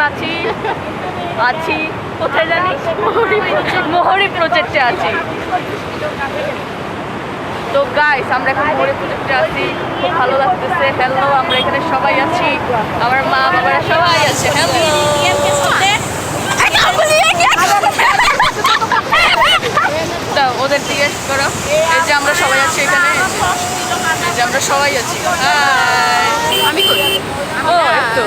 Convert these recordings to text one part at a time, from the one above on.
আছি আছি কোথায় জানি মোহরি প্রজেক্টে আছি। তো গাইস আমরা এখন মোহরি প্রজেক্টে আছি, খুব ভালো লাগতেছে। হ্যালো, আমরা এখানে সবাই আছি, আমার মা বাবারা সবাই আছে। হ্যালো, ওদের জিজ্ঞেস করো। এই যে আমরা সবাই আছি এখানে, এই যে আমরা সবাই আছি। আমি কই? ও একটু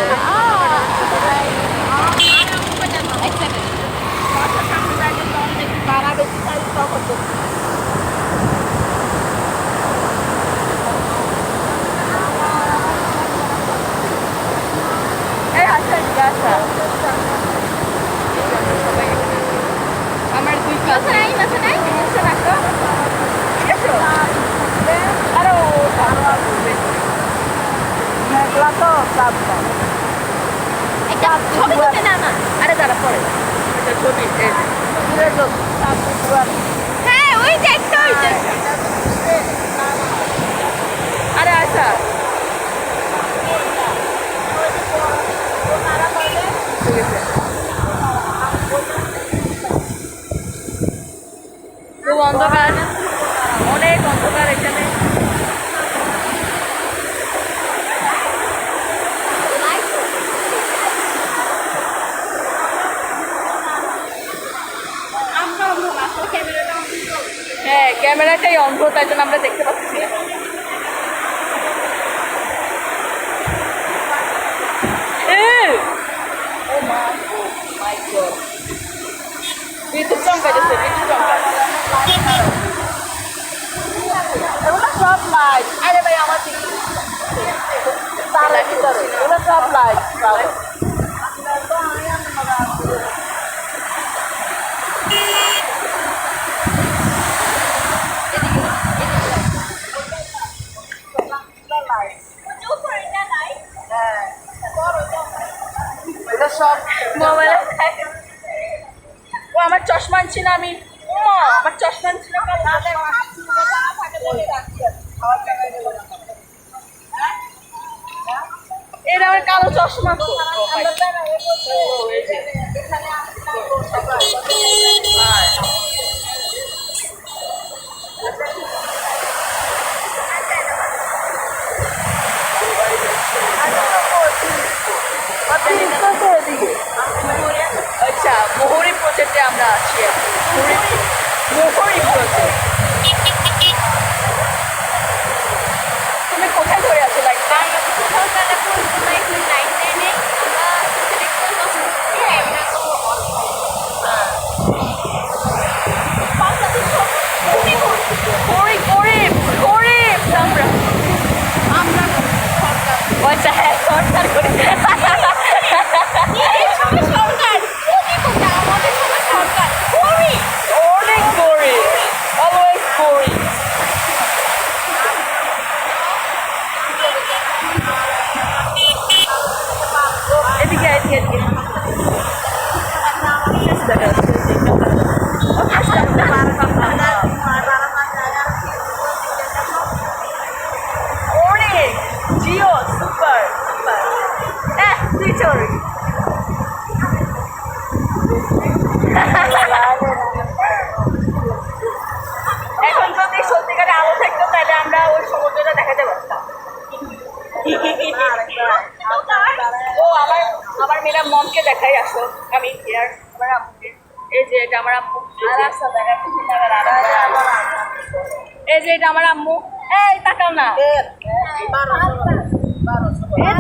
আমার দুই কাজ আরে দাঁড়া পরে ছবি হ্যাঁ ওই যে একটা আরে আচ্ছা খুব অন্ধকার, অনেক অন্ধকার এখানে। হ্যাঁ ক্যামেরাটাই অন্ধ, তাই জন্য আমরা দেখতে পাচ্ছি না। বিদ্যুৎ চমকাইতেছে, বিদ্যুৎ চমকায়। সব লাইট, আরে ভাই আমার সব লাইট। সব মোবাইলে ও আমার চশমা ছিল, আমি আমার চশমা ছিল এর আমার কালো চশমা। আচ্ছা মোহরি প্রজেক্টে আমরা আছি, মোহরি প্রজেক্ট। তুমি কোথায় ধরে আছো? আচ্ছা হ্যাঁ সরকার করে অনেক গরিব, অলওয়েজ গরিব। এদিকে এদিকে এদিকে অনেক জিও সুপার সুপার। হ্যাঁ তুই চল। এখন যদি সত্যিকারে আলো থাকতো তাহলে আমরা ওই সমুদ্রটা দেখাতে পারতাম। ও আমার আমার মেয়েরা মমকে দেখাই আসো, আমি হিয়ার আমার আম্মুকে। এই যে এটা আমার আম্মু, এই যে এটা আমার আম্মু। এই তাকাও না,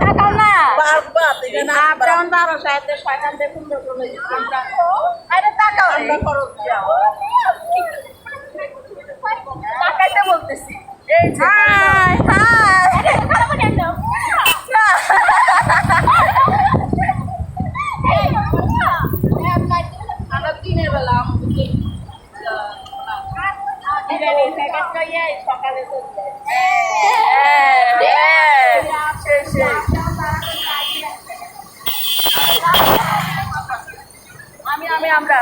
তাকাও না। আরে তাকাও, তাকাইতে বলতেছি। এই যে দিনের বেলা সকালে আমি আমি আমরা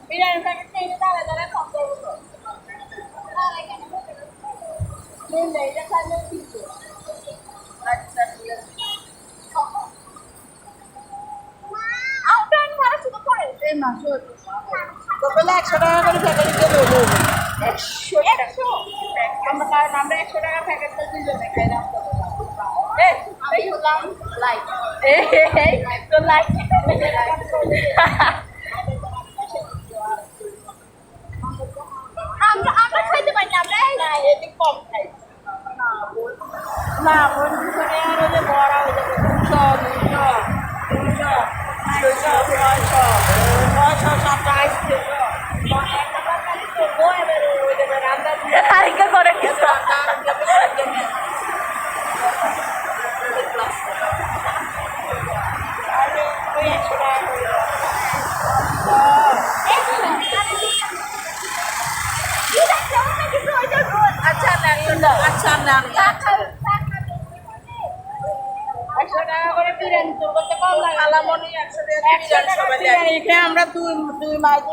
বিরিয়ানি প্যাকেট নিয়ে তাহলে ফোন করবো তো। কতলে 100 টাকা করে প্যাকেট দিলে হলো 100 আমরা 100 টাকা প্যাকেট দিলে খাইলাম আমি হলাম লাইক তো লাইক আমরা খাইতে পারি না আমরা না এদিক কম খাই না বন্ধু করে আর ওই যে বড়া হয়ে যাবে 200 করে কিছু আচ্ছা না 100 টাকা করে বিরিয়ানি তোর করতে কম লাগে আলামনি 100 টাকা বিরিয়ানি সবাই আমরা দুই মাস